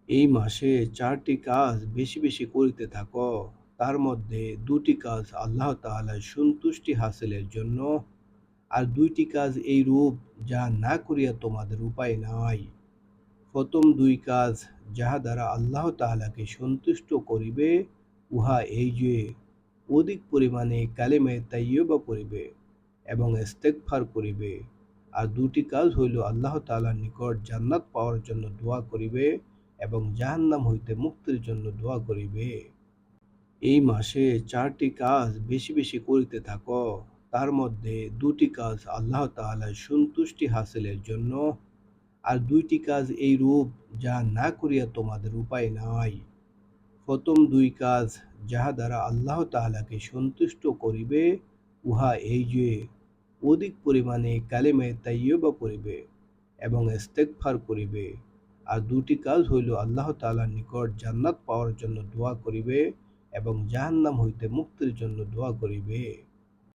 এই মাসে ৪টি কাজ বেশি বেশি করিতে থাক, তার মধ্যে ২টি কাজ আল্লাহ তাআলার সন্তুষ্টি হাসিলের জন্য, আর ২টি কাজ এইরূপ যা না করিয়া তোমাদের উপায় নাই। প্রথম ২ কাজ যাহা দ্বারা আল্লাহ তাআলাকে সন্তুষ্ট করিবে, উহা এই যে অধিক পরিমাণে কালেমে তাইয়্যিবা পড়িবে এবং ইস্তেগফার করিবে। আর ২টি কাজ হইল আল্লাহ তাআলার নিকট জান্নাত পাওয়ার জন্য দোয়া করিবে এবং জাহান্নাম হইতে মুক্তির জন্য দোয়া করিবে। এই মাসে ৪টি কাজ বেশি বেশি করিতে থাক, তার মধ্যে ২টি কাজ আল্লাহ তাআলার সন্তুষ্টি হাসিলের জন্য, আর ২টি কাজ এইরূপ যা না করিয়া তোমাদের উপায় নাই। প্রথম ২ কাজ যাহা দ্বারা আল্লাহ তাআলাকে সন্তুষ্ট করিবে, উহা এই যে অধিক পরিমাণে কালেমে তাইয়্যিবা পড়িবে এবং ইস্তেগফার করিবে। আর ২টি কাজ হইল আল্লাহ তাআলার নিকট জান্নাত পাওয়ার জন্য দোয়া করিবে এবং জাহান্নাম হইতে মুক্তির জন্য দোয়া করিবে।